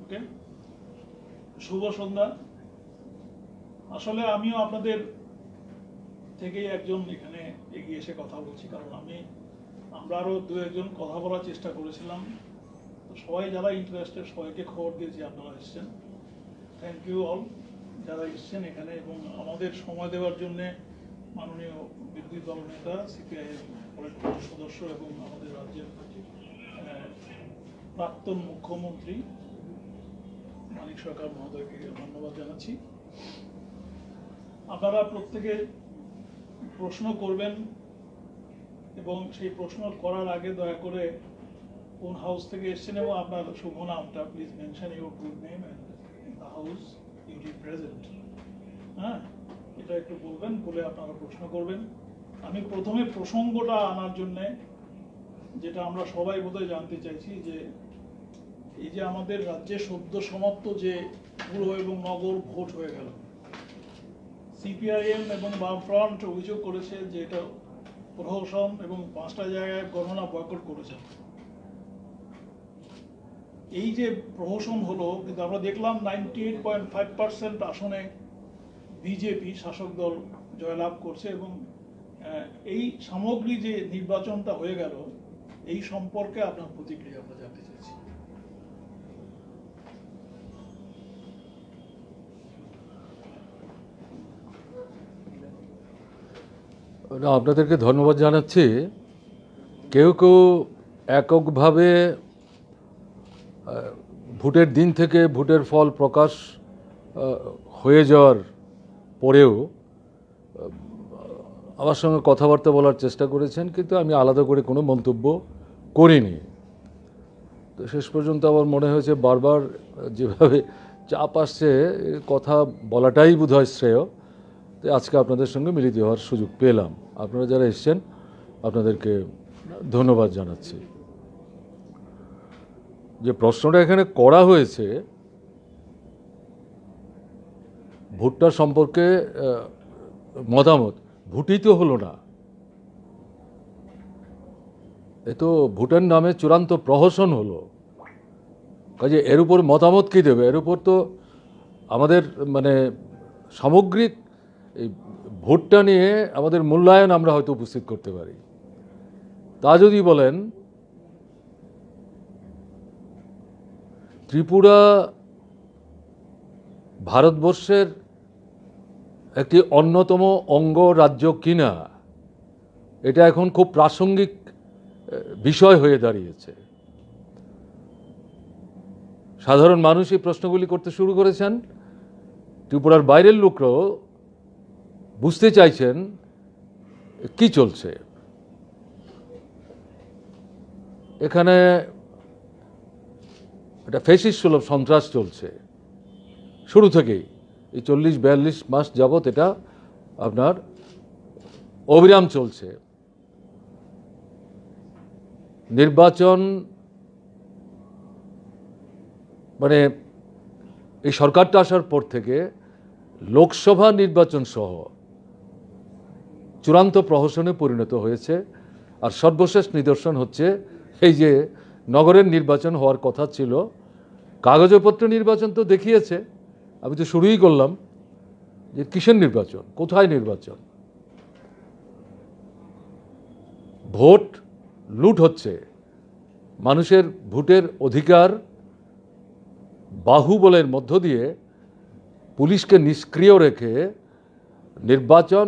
ওকে, শুভ সন্ধ্যা। আসলে আমিও আপনাদের থেকেই একজন এখানে এগিয়ে এসে কথা বলছি, কারণ আমরা আরো দু একজন কথা বলার চেষ্টা করেছিলাম। তো সবাই যারা ইন্টারেস্টেড সবাইকে খবর দিয়েছি আপনারা এসছেন। থ্যাংক ইউ অল যারা এসছেন এখানে, এবং আমাদের সময় দেওয়ার জন্য মাননীয় বিরোধী দল নেতা সিপিআইএম পলিটব্যুরো সদস্য এবং আমাদের রাজ্যের প্রাক্তন মুখ্যমন্ত্রী মানিক সরকার মহোদয়কে ধন্যবাদ জানাচ্ছি। আপনারা প্রত্যেকে প্রশ্ন করবেন, এবং সেই প্রশ্ন করার আগে দয়া করে কোন হাউস থেকে এসেছেন এবং আপনার শুভ নামটা please mention your good name and the house you represent. হ্যাঁ, এটা একটু বলবেন, বলে আপনারা প্রশ্ন করবেন। আমি প্রথমে প্রসঙ্গটা আনার জন্যে, যেটা আমরা সবাই বোধহয় জানতে চাইছি, যে এই যে আমাদের রাজ্যে সদ্য সমাপ্ত যে পুর এবং নগর ভোট হয়ে গেল, সিপিআইএম এবং বামফ্রন্ট অভিযোগ করেছে যে এটা প্রহসন এবং 5টা জায়গায় গণনা বয়কট করেছে। এই যে প্রহসন হলো, কিন্তু আমরা দেখলাম 98.5% আসনে বিজেপি শাসক দল জয়লাভ করছে, এবং এই সামগ্রিক যে নির্বাচনটা হয়ে গেল এই সম্পর্কে আপনার প্রতিক্রিয়া আমরা জানতে চাইছি। আপনাদেরকে ধন্যবাদ জানাচ্ছি। কেউ কেউ এককভাবে ভোটের দিন থেকে ভোটের ফল প্রকাশ হয়ে যাওয়ার পরেও আমার সঙ্গে কথাবার্তা বলার চেষ্টা করেছেন, কিন্তু আমি আলাদা করে কোনো মন্তব্য করিনি। তো শেষ পর্যন্ত আমার মনে হয়েছে বারবার যেভাবে চাপ আসছে কথা বলাটাই বোধহয় শ্রেয়। তো আজকে আপনাদের সঙ্গে মিলিত হওয়ার সুযোগ পেলাম। আপনারা যারা এসছেন আপনাদেরকে ধন্যবাদ জানাচ্ছি। যে প্রশ্নটা এখানে করা হয়েছে ভোটটা সম্পর্কে মতামত, ভোটই তো হলো না, এ তো ভোটের নামে চূড়ান্ত প্রহসন হলো। কাজে এর উপর মতামত কী দেবে? এর উপর তো আমাদের সামগ্রিক এই ভোটটা নিয়ে আমাদের মূল্যায়ন আমরা হয়তো উপস্থিত করতে পারি। তা যদি বলেন, ত্রিপুরা ভারতবর্ষের একটি অন্যতম অঙ্গরাজ্য কিনা, এটা এখন খুব প্রাসঙ্গিক বিষয় হয়ে দাঁড়িয়েছে। সাধারণ মানুষ এই প্রশ্নগুলি করতে শুরু করেছেন, ত্রিপুরার বাইরের লোকরাও বুঝতে চাইছেন কি চলছে এখানে। এটা ফ্যাসিস্ট সুলভ সন্ত্রাস চলছে শুরু থেকেই, এই 40-42 মাস যাবৎ এটা আপনার অবিরাম চলছে। নির্বাচন এই সরকারটা আসার পর থেকে লোকসভা নির্বাচন সহ চূড়ান্ত প্রহসনে পরিণত হয়েছে। আর সর্বশেষ নিদর্শন হচ্ছে এই যে নগরের নির্বাচন হওয়ার কথা ছিল, কাগজপত্র নির্বাচন তো দেখিয়েছে। আমি তো শুরুই করলাম যে কিসের নির্বাচন, কোথায় নির্বাচন? ভোট লুট হচ্ছে, মানুষের ভোটের অধিকার বাহুবলের মধ্য দিয়ে পুলিশকে নিষ্ক্রিয় রেখে নির্বাচন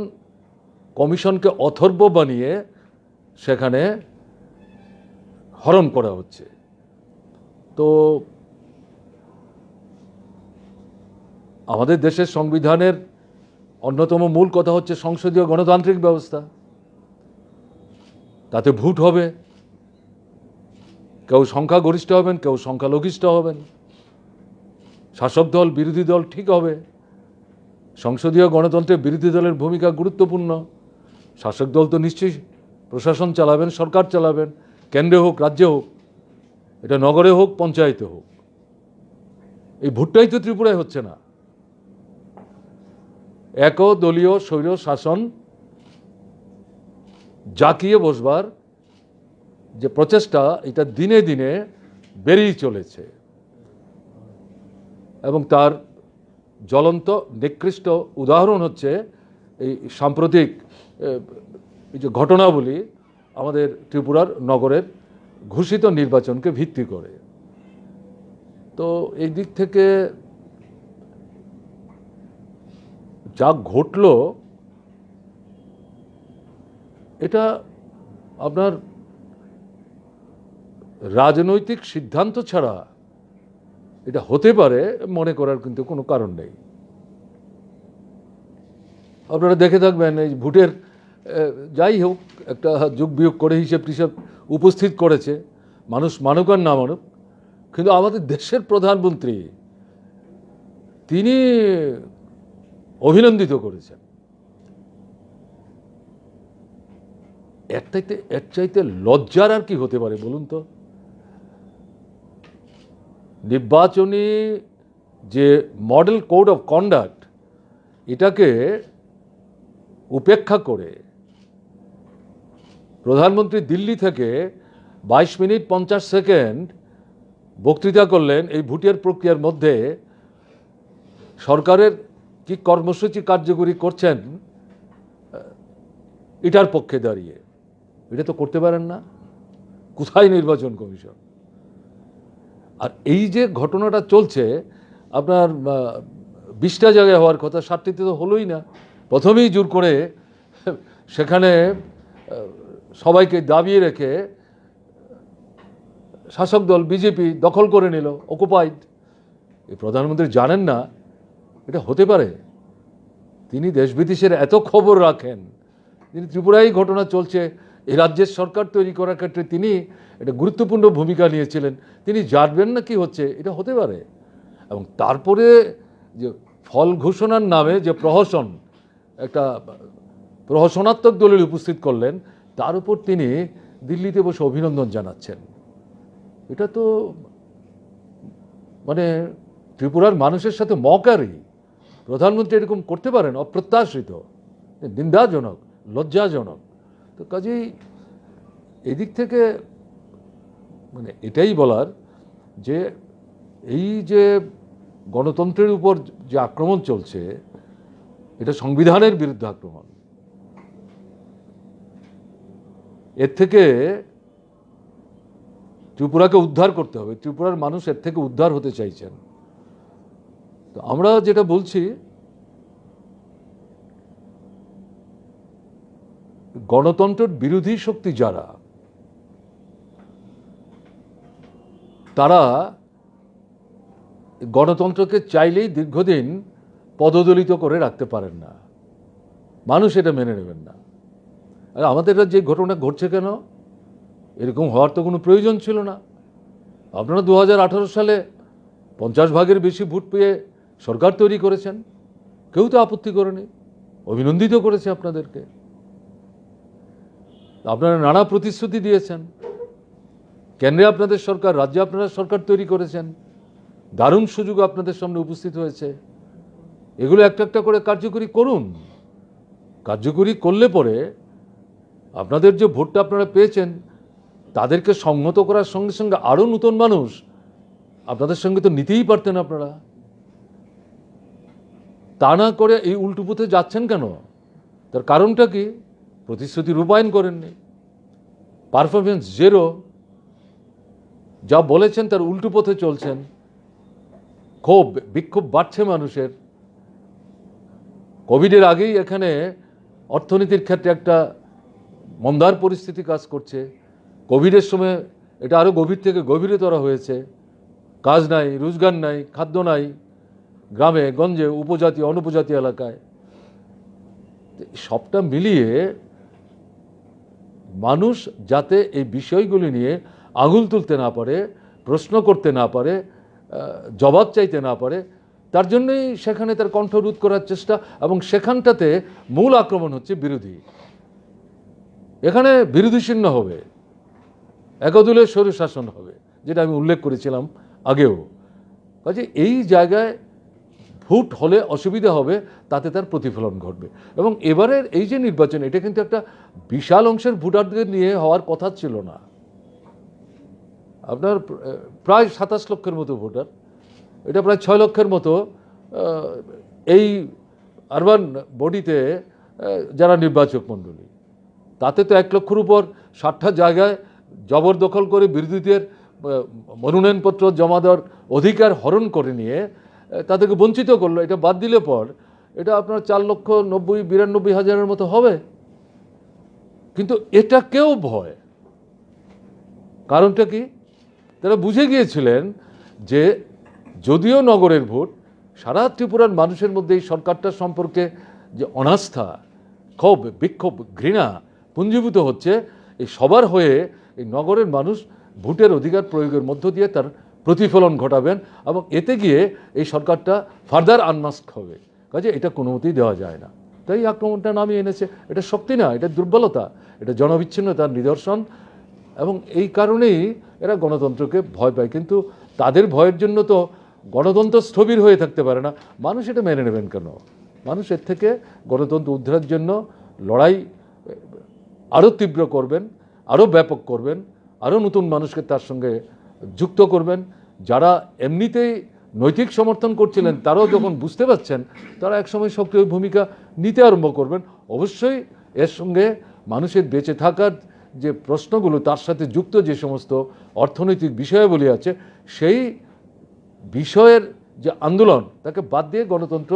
কমিশনকে অথর্ব বানিয়ে সেখানে হরণ করা হচ্ছে। তো আমাদের দেশের সংবিধানের অন্যতম মূল কথা হচ্ছে সংসদীয় গণতান্ত্রিক ব্যবস্থা। তাতে ভোট হবে, কেউ সংখ্যাগরিষ্ঠ হবেন, কেউ সংখ্যালঘিষ্ঠ হবেন, শাসক দল বিরোধী দল ঠিক হবে। সংসদীয় গণতন্ত্রে বিরোধী দলের ভূমিকা গুরুত্বপূর্ণ। শাসক দল তো নিশ্চয়ই প্রশাসন চালাবেন, সরকার চালাবেন, কেন্দ্রে হোক রাজ্যে হোক, এটা নগরে হোক পঞ্চায়েতে হোক। এই ভোটটাই তো ত্রিপুরায় হচ্ছে না। একদলীয় স্বৈর শাসন জাঁকিয়ে বসবার যে প্রচেষ্টা, এটা দিনে দিনে বেড়েই চলেছে এবং তার জ্বলন্ত নিকৃষ্ট উদাহরণ হচ্ছে এই সাম্প্রতিক এই যে ঘটনাবলী আমাদের ত্রিপুরার নগরের ঘোষিত নির্বাচনকে ভিত্তি করে। তো এই দিক থেকে যা ঘটল এটা আপনার রাজনৈতিক সিদ্ধান্ত ছাড়া এটা হতে পারে মনে করার কিন্তু কোনো কারণ নেই। আপনারা দেখে থাকবেন এই ভোটের যাই হোক একটা যোগ বিয়োগ করে হিসেব টিসেব উপস্থিত করেছে, মানুষ মানুক আর না মানুক, কিন্তু আমাদের দেশের প্রধানমন্ত্রী তিনি অভিনন্দিত করেছেন। এর চাইতে লজ্জার আর কি হতে পারে বলুন তো? নির্বাচনী যে মডেল কোড অফ কন্ডাক্ট এটাকে উপেক্ষা করে প্রধানমন্ত্রী দিল্লি থেকে 22 মিনিট 50 সেকেন্ড বক্তৃতা করলেন এই ভোটের প্রক্রিয়ার মধ্যে সরকারের কি কর্মসূচি কার্যকরী করছেন এটার পক্ষে দাঁড়িয়ে। এটা তো করতে পারেন না, কোথায় নির্বাচন কমিশন? আর এই যে ঘটনাটা চলছে আপনার 20টা জায়গায় হওয়ার কথা, 7টিতে তো হলোই না। প্রথমেই জোর করে সেখানে সবাইকে দাবিয়ে রেখে শাসক দল বিজেপি দখল করে নিল, অকুপাইড। এই প্রধানমন্ত্রী জানেন না এটা হতে পারে? তিনি দেশ বিদেশের এত খবর রাখেন, তিনি ত্রিপুরায় ঘটনা চলছে এই রাজ্যের সরকার তৈরি করার ক্ষেত্রে তিনি একটা গুরুত্বপূর্ণ ভূমিকা নিয়েছিলেন, তিনি জানবেন না কি হচ্ছে? এটা হতে পারে? এবং তারপরে যে ফল ঘোষণার নামে যে প্রহসন, একটা প্রহসনাত্মক দলিল উপস্থিত করলেন, তার উপর তিনি দিল্লিতে বসে অভিনন্দন জানাচ্ছেন। এটা তো মানে ত্রিপুরার মানুষের সাথে মকারি। প্রধানমন্ত্রী এরকম করতে পারেন? অপ্রত্যাশিত, নিন্দাজনক, লজ্জাজনক। তো কাজেই এদিক থেকে মানে এটাই বলার যে এই যে গণতন্ত্রের উপর যে আক্রমণ চলছে এটা সংবিধানের বিরুদ্ধে আক্রমণ। এর থেকে ত্রিপুরাকে উদ্ধার করতে হবে, ত্রিপুরার মানুষ এর থেকে উদ্ধার হতে চাইছেন। তো আমরা যেটা বলছি, গণতন্ত্রের বিরোধী শক্তি যারা, তারা গণতন্ত্রকে চাইলেই দীর্ঘদিন পদদলিত করে রাখতে পারেন না, মানুষ এটা মেনে নেবেন না। আর আমাদের যে ঘটনা ঘটছে কেন, এরকম হওয়ার তো কোনো প্রয়োজন ছিল না। আপনারা 2018 সালে 50 ভাগের বেশি ভোট পেয়ে সরকার তৈরি করেছেন, কেউ তো আপত্তি করেনি, অভিনন্দিত করেছে আপনাদেরকে। আপনারা নানা প্রতিশ্রুতি দিয়েছেন, কেন্দ্রে আপনাদের সরকার, রাজ্যে আপনারা সরকার তৈরি করেছেন, দারুণ সুযোগ আপনাদের সামনে উপস্থিত হয়েছে। এগুলো একটা একটা করে কার্যকরী করুন। কার্যকরী করলে পরে আপনাদের যে ভোটটা আপনারা পেয়েছেন তাদেরকে সংহত করার সঙ্গে সঙ্গে আরও নতুন মানুষ আপনাদের সঙ্গে তো নিতেই পারতেন আপনারা। তা না করে এই উল্টো পথে যাচ্ছেন কেন? তার কারণটা কি? প্রতিশ্রুতি রূপায়ণ করেননি, পারফরমেন্স জেরো। যা বলেছেন তার উল্টো পথে চলছেন, ক্ষোভ বিক্ষোভ বাড়ছে মানুষের। কোভিডের আগেই এখানে অর্থনীতির ক্ষেত্রে একটা মন্দার পরিস্থিতি কাজ করছে, কোভিডের সময় এটা আরও গভীর থেকে গভীরতর হয়েছে। কাজ নাই, রোজগার নাই, খাদ্য নাই, গ্রামে গঞ্জে, উপজাতি অনুপজাতি এলাকায়। সবটা মিলিয়ে মানুষ যাতে এই বিষয়গুলি নিয়ে আঙুল তুলতে না পারে, প্রশ্ন করতে না পারে, জবাব চাইতে না পারে, তার জন্যই সেখানে তার কণ্ঠ রোধ করার চেষ্টা। এবং সেখানটাতে মূল আক্রমণ হচ্ছে বিরোধী। এখানে বিরোধী চিহ্ন হবে, একদলীয় স্বৈরশাসন হবে, যেটা আমি উল্লেখ করেছিলাম আগেও। কাজে এই জায়গায় ভোট হলে অসুবিধা হবে, তাতে তার প্রতিফলন ঘটবে। এবং এবারের এই যে নির্বাচন, এটা কিন্তু একটা বিশাল অংশের ভোটারদের নিয়ে হওয়ার কথা ছিল না। আপনার প্রায় 27 লক্ষের মতো ভোটার, এটা প্রায় 6 লক্ষের মতো এই আরবান বডিতে যারা নির্বাচক মণ্ডলী, তাতে তো 1 লক্ষের উপর 60টা জায়গায় জবরদখল করে বিরোধীদের মনোনয়নপত্র জমা দেওয়ার অধিকার হরণ করে নিয়ে তাদেরকে বঞ্চিত করলো। এটা বাদ দিলে পর এটা আপনার 4,90,92,000-93,000-এর মতো হবে। কিন্তু এটাকেও ভয়, কারণটা কি? তারা বুঝে গিয়েছিলেন যে যদিও নগরের ভোট, সারা ত্রিপুরার মানুষের মধ্যে এই সরকারটার সম্পর্কে যে অনাস্থা, ক্ষোভ, বিক্ষোভ, ঘৃণা পুঞ্জীভূত হচ্ছে, এই সবার হয়ে এই নগরের মানুষ ভোটের অধিকার প্রয়োগের মধ্য দিয়ে তার প্রতিফলন ঘটাবেন এবং এতে গিয়ে এই সরকারটা ফার্দার আনমাস্ক হবে। কাজে এটা কোনো মতেই দেওয়া যায় না। তাই আক্রমণটা নামিয়ে এনেছে। এটা শক্তি না, এটা দুর্বলতা, এটা জনবিচ্ছিন্নতার নিদর্শন। এবং এই কারণেই এরা গণতন্ত্রকে ভয় পায়। কিন্তু তাদের ভয়ের জন্য তো গণতন্ত্র স্থবির হয়ে থাকতে পারে না। মানুষ এটা মেনে নেবেন কেন? মানুষ এর থেকে গণতন্ত্র উদ্ধারের জন্য লড়াই আরও তীব্র করবেন, আরও ব্যাপক করবেন, আরও নতুন মানুষকে তার সঙ্গে যুক্ত করবেন। যারা এমনিতেই নৈতিক সমর্থন করছিলেন, তারাও যখন বুঝতে পারছেন, তারা একসময় সক্রিয় ভূমিকা নিতে আরম্ভ করবেন। অবশ্যই এর সঙ্গে মানুষের বেঁচে থাকার যে প্রশ্নগুলো, তার সাথে যুক্ত যে সমস্ত অর্থনৈতিক বিষয়াবলী আছে, সেই বিষয়ের যে আন্দোলন, তাকে বাদ দিয়ে গণতন্ত্র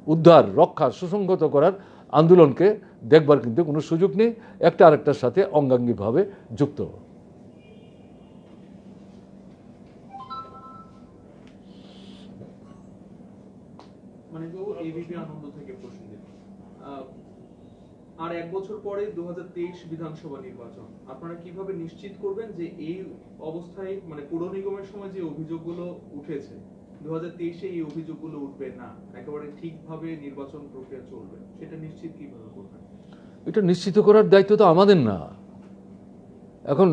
উদ্ধার, রক্ষা, সুসংহত করার আন্দোলনকে দেখবার কিন্তু কোনো সুযোগ নেই। একটা আরেকটার সাথে অঙ্গাঙ্গিভাবে যুক্ত। মানে এবিপি আনন্দ থেকে প্রশ্ন দিন। আর 1 বছর পরে 2023 বিধানসভা নির্বাচন, আপনারা কিভাবে নিশ্চিত করবেন যে এই অবস্থায়, মানে পৌর নিগমের সময় যে অভিযোগগুলো উঠেছে, 2023-এ এই অভিযোগগুলো উঠবে না, একেবারে ঠিকভাবে নির্বাচন প্রক্রিয়া চলবে, সেটা নিশ্চিত কিভাবে করবেন? এটা নিশ্চিত করার দায়িত্ব তো আমাদের না। এখন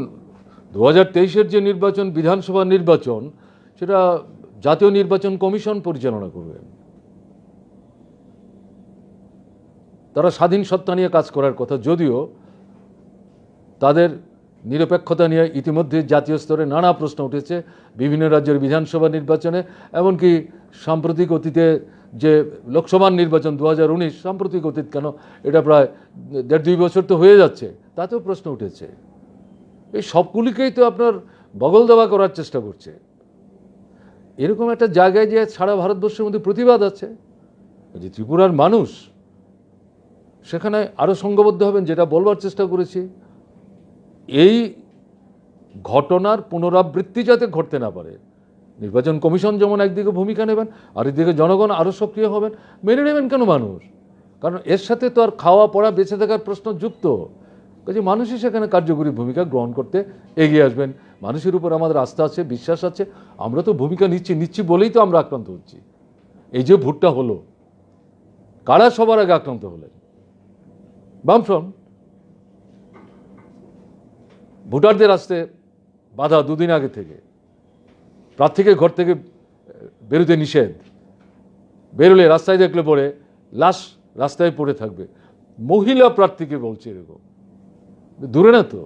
2023-এর যে নির্বাচন, বিধানসভা নির্বাচন, সেটা জাতীয় নির্বাচন কমিশন পরিচালনা করবেন। তারা স্বাধীন সত্তা নিয়ে কাজ করার কথা, যদিও তাদের নিরপেক্ষতা নিয়ে ইতিমধ্যে জাতীয় স্তরে নানা প্রশ্ন উঠেছে বিভিন্ন রাজ্যের বিধানসভা নির্বাচনে। এমনকি সাম্প্রতিক অতীতে যে লোকসভা নির্বাচন 2019, সাম্প্রতিক অতীত কেন, এটা প্রায় 1.5-2 বছর তো হয়ে যাচ্ছে, তাতেও প্রশ্ন উঠেছে। এই সবগুলিকেই তো আপনার বগল দেওয়া করার চেষ্টা করছে। এরকম একটা জায়গায় যে সারা ভারতবর্ষের মধ্যে প্রতিবাদ আছে, যে ত্রিপুরার মানুষ সেখানে আরও সংঘবদ্ধ হবেন, যেটা বলবার চেষ্টা করেছি। এই ঘটনার পুনরাবৃত্তি যাতে ঘটতে না পারে, নির্বাচন কমিশন যেমন একদিকে ভূমিকা নেবেন, আর একদিকে জনগণ আরও সক্রিয় হবেন। মেনে নেবেন কেন মানুষ? কারণ এর সাথে তো আর খাওয়া পড়া বেঁচে থাকার প্রশ্ন যুক্ত। কাজে মানুষই সেখানে কার্যকরী ভূমিকা গ্রহণ করতে এগিয়ে আসবেন। মানুষের উপর আমাদের আস্থা আছে, বিশ্বাস আছে। আমরা তো ভূমিকা নিচ্ছি বলেই তো আমরা আক্রান্ত হচ্ছি। এই যে ভোটটা হলো, কারা সবার আগে আক্রান্ত হলেন? বামফ্রন্ট। ভোটারদের আসতে বাধা 2 দিন আগে থেকে, প্রার্থীকে ঘর থেকে বেরোতে নিষেধ, বেরোলে রাস্তায় দেখলে পরে লাশ রাস্তায় পড়ে থাকবে। মহিলা প্রার্থীকে বলছে এরকম, দূরে না তো।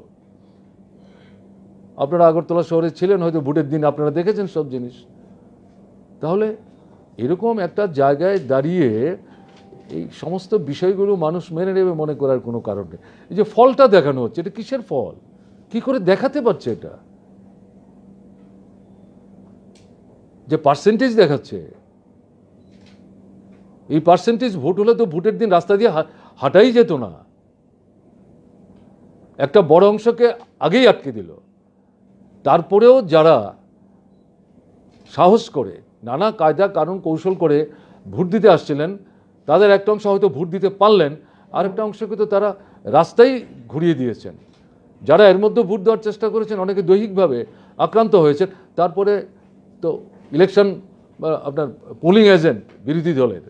আপনারা আগরতলা শহরে ছিলেন, হয়তো ভোটের দিন আপনারা দেখেছেন সব জিনিস। তাহলে এরকম একটা জায়গায় দাঁড়িয়ে এই সমস্ত বিষয়গুলো মানুষ মেনে নেবে মনে করার কোনো কারণ নেই। এই যে ফলটা দেখানো হচ্ছে, এটা কিসের ফল? কি করে দেখাতে পারছে? এটা যে পার্সেন্টেজ দেখাচ্ছে, এই পার্সেন্টেজ ভোট হলে তো ভোটের দিন রাস্তা দিয়ে হাঁটাই যেত না। একটা বড় অংশকে আগেই আটকে দিল। তারপরেও যারা সাহস করে নানা কায়দা কানুন কৌশল করে ভোট দিতে আসছিলেন, তাদের একটা অংশ হয়তো ভোট দিতে পারলেন, আর একটা অংশকে তো তারা রাস্তায় ঘুরিয়ে দিয়েছেন। যারা এর মধ্যে ভোট দেওয়ার চেষ্টা করেছেন, অনেকে দৈহিকভাবে আক্রান্ত হয়েছেন। তারপরে তো ইলেকশন বা আপনার পোলিং এজেন্ট বিরোধী দলের,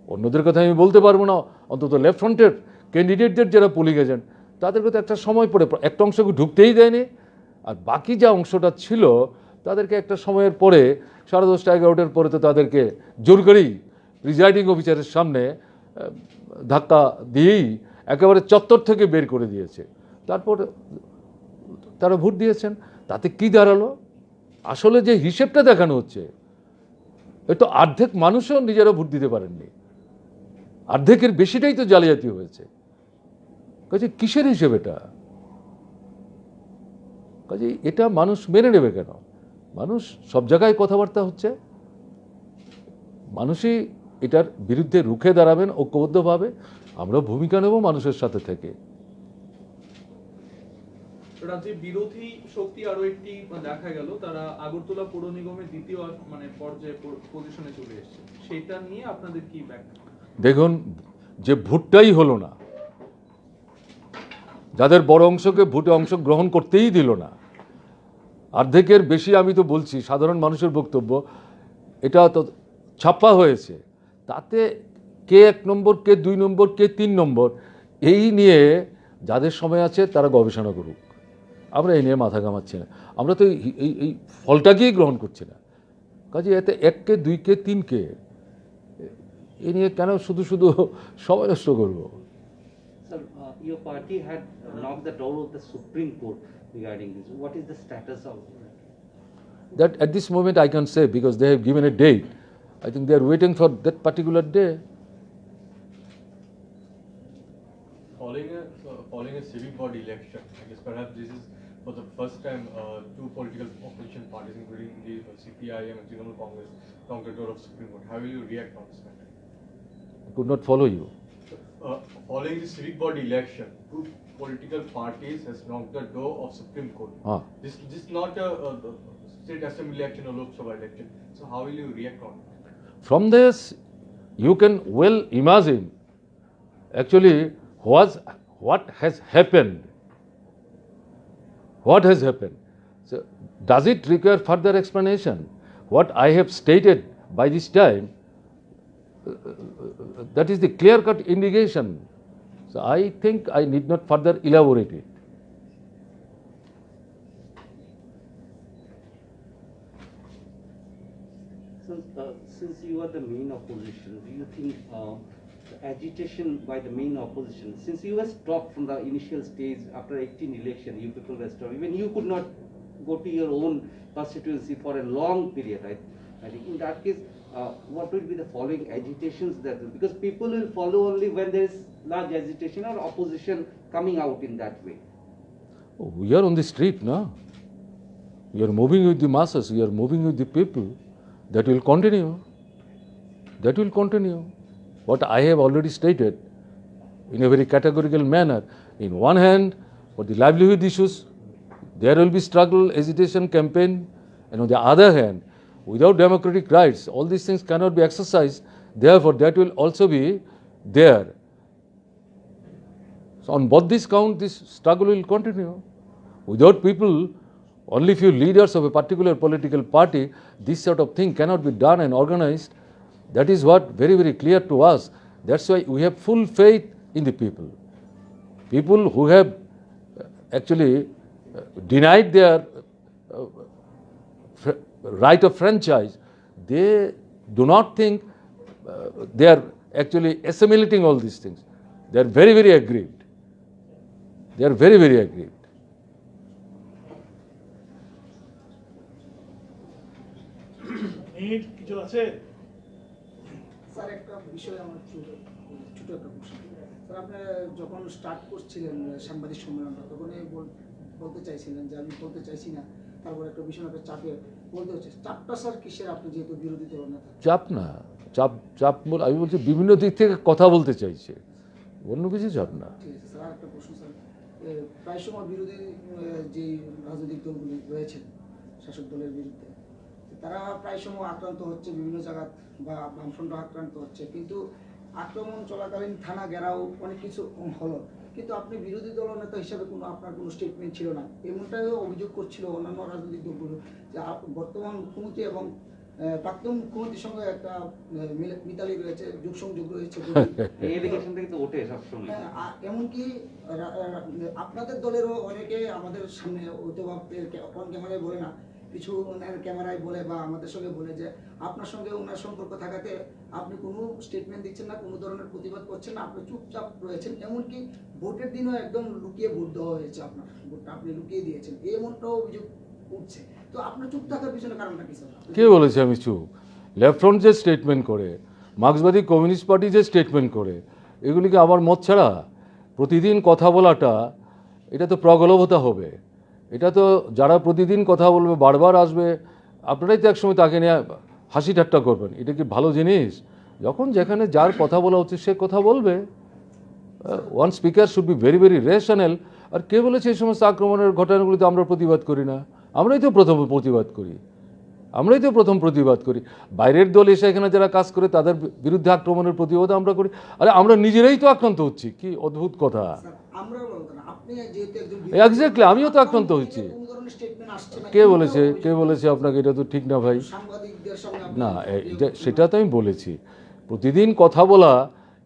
অন্যদের কথা আমি বলতে পারবো না, অন্তত লেফট ফ্রন্টের ক্যান্ডিডেটদের যারা পোলিং এজেন্ট, তাদেরকে তো একটা সময় পরে একটা অংশকে ঢুকতেই দেয়নি। আর বাকি যা অংশটা ছিল, তাদেরকে একটা সময়ের পরে 10:30 11টার পরে তো তাদেরকে জোর করেই প্রিজাইডিং অফিসারের সামনে ধাক্কা দিয়েই একেবারে চত্বর থেকে বের করে দিয়েছে। তারপর তারা ভোট দিয়েছেন। তাতে কি দাঁড়ালো? আসলে যে হিসেবটা দেখানো হচ্ছে, এ তো অর্ধেক মানুষও নিজেরা ভোট দিতে পারেননি, অর্ধেকের বেশিটাই তো জালিয়াতি হয়েছে। কাজে কিসের হিসেব এটা? কাজে এটা মানুষ মেনে নেবে কেন? মানুষ সব জায়গায় কথাবার্তা হচ্ছে, মানুষই এটার বিরুদ্ধে রুখে দাঁড়াবেন ঐক্যবদ্ধভাবে। আমরা ভূমিকা নেব মানুষের সাথে থেকে। রাজ্যে বিরোধী শক্তি আরো একটি দেখা গেল, তারা আগরতলা পৌর নিগমের দ্বিতীয় পর্যায়ে পজিশনে চলে এসেছে, সেটা নিয়ে আপনাদের কি ব্যাখ্যা? দেখুন, যে ভোটটাই হলো না, যাদের বড় অংশকে ভোটে অংশগ্রহণ করতেই দিল না, অর্ধেকের বেশি, আমি তো বলছি সাধারণ মানুষের বক্তব্য, এটা তো ছাপ্পা হয়েছে। তাতে কে 1 নম্বর, কে 2 নম্বর, কে 3 নম্বর, এই নিয়ে যাদের সময় আছে তারা গবেষণা করুক। আমরা এই নিয়ে মাথা ঘামাচ্ছি না, আমরা তো এই ফলটাকেই গ্রহণ করছি না। কাজে এতে 1 কে 2 কে 3 কে এ নিয়ে কেন শুধু শুধু সময় নষ্ট করবো? Sir, your party had knocked the door of the Supreme Court regarding this. What is the status of that? That at this moment I can't say, because they have given a date. I think they are waiting for that particular day. Following a civic body election, I guess perhaps this is for the first time two political opposition parties, including the CPIM and Trinamool Congress, knocked the door of Supreme Court. How will you react on this matter? I could not follow you. Following the civic body election, two political parties has knocked the door of Supreme Court. This is not a state assembly election or Lok Sabha election. So how will you react on it? From this, you can well imagine actually what has happened. What has happened? So, does it require further explanation? What I have stated by this time, that is the clear-cut indication. So I think I need not further elaborate it. Since you are the main opposition, do you think the agitation by the main opposition, since you were stopped from the initial stage after 18 election, you people were stopped, even you could not go to your own constituency for a long period, right? I think in that case, what will be the following agitations that, because people will follow only when there is large agitation or opposition coming out in that way. We are on the street now. We are moving with the masses, we are moving with the people. That will continue. That will continue. What I have already stated in a very categorical manner. In one hand, for the livelihood issues, there will be struggle, agitation, campaign, and on the other hand, without democratic rights, all these things cannot be exercised. Therefore, that will also be there. So on both this count, this struggle will continue. Without people, only few leaders of a particular political party, this sort of thing cannot be done and organized. That is what very, very clear to us. That's why we have full faith in the people. People who have actually denied their right of franchise, they do not think they are actually assimilating all these things. They are very, very aggrieved. They are very, very aggrieved. Minute কিছু আছে? Sir একটা বিষয় আমার ছোট একটা প্রশ্ন। Sir আপনি যখন স্টার্ট করছিলেন সাংবাদিক সম্মেলনটা, তখনই বলতে চাইছিলেন যে আমি বলতে চাইছি না, তারপর একটা বিষয় একটা চাপে বলতে হচ্ছে। চাপটা স্যার কিসের? আপনি যেহেতু বিরোধী দল নেতা। চাপ না, চাপ আমি বলছি বিভিন্ন দিক থেকে কথা বলতে চাইছে, অন্য কিছু চাপ না। ঠিক আছে স্যার, আরেকটা প্রশ্ন স্যার, প্রায় সময় বিরোধী যে রাজনৈতিক দলগুলি রয়েছেন শাসক দলের বিরুদ্ধে, তারা প্রায় সময় আক্রান্ত হচ্ছে, বিভিন্ন জায়গা বা বামফ্রন্ট আক্রান্ত হচ্ছে, কিন্তু আক্রমণ চলাকালীন থানা ঘেরাও অনেক কিছু হলো, কিন্তু আপনি বিরোধী দলনেতা হিসাবে আপনার কোনো স্টেটমেন্ট ছিল না। এমনটাই অভিযোগ করছিল অন্যান্য রাজনৈতিক দলগুলো যে বর্তমান মুখ্যমন্ত্রী এবং প্রাক্তন মুখ্যমন্ত্রীর সঙ্গে একটা মিতালি রয়েছে, যোগসংযোগ রয়েছে। এই এলিগেশন থেকে তো ওঠে সবসময়। এমনকি আপনাদের দলেরও অনেকে আমাদের সামনে হয়তো অন ক্যামেরায় বলে না, কিছু ওনার ক্যামেরায় বলে বা আমাদের সঙ্গে বলে যে আপনার সঙ্গে ওনার সম্পর্ক থাকাতে আপনি কোনো স্টেটমেন্ট দিচ্ছেন না, কোনো ধরনের প্রতিবাদ করছেন না, আপনি চুপচাপ রয়েছেন। এমনকি ভোটের দিনও একদম লুকিয়ে ভোট দেওয়া হয়েছে, আপনার ভোটটা আপনি লুকিয়ে দিয়েছেন, এমনটাও অভিযোগ উঠছে। তো আপনার চুপ থাকার পিছনে কারণটা কি স্যার? কে বলেছে আমি চুপ? লেফট ফ্রন্ট যে স্টেটমেন্ট করে, মার্ক্সবাদী কমিউনিস্ট পার্টি যে স্টেটমেন্ট করে, এগুলিকে আমার মত ছাড়া প্রতিদিন কথা বলাটা এটা তো প্রগল্ভতা হবে। এটা তো যারা প্রতিদিন কথা বলবে, বারবার আসবে, আপনারাই তো একসময় তাকে নিয়ে হাসি ঠাট্টা করবেন। এটা কি ভালো জিনিস? যখন যেখানে যার কথা বলা উচিত সে কথা বলবে। One speaker should be very very rational. আর কে বলেছে এই সমস্ত আক্রমণের ঘটনাগুলিতে আমরা প্রতিবাদ করি না? আমরাই তো প্রথম প্রতিবাদ করি। বাইরের দল এসে এখানে যারা কাজ করে তাদের বিরুদ্ধে আক্রমণের প্রতিবাদ আমরা করি। আরে আমরা নিজেরাই তো আক্রান্ত হচ্ছি। কি অদ্ভুত কথা! স্যার, আমরাও বলবো না, আপনি যেহেতু একজন Exactly, আমিও তো আক্রান্ত হচ্ছি। কোন ধরনের স্টেটমেন্ট আসছে না, কে বলেছে আপনাকে? এটা তো ঠিক না ভাই। সাংবাদিকদের সামনে আপনি না, সেটা তো আমি বলেছি। প্রতিদিন কথা বলা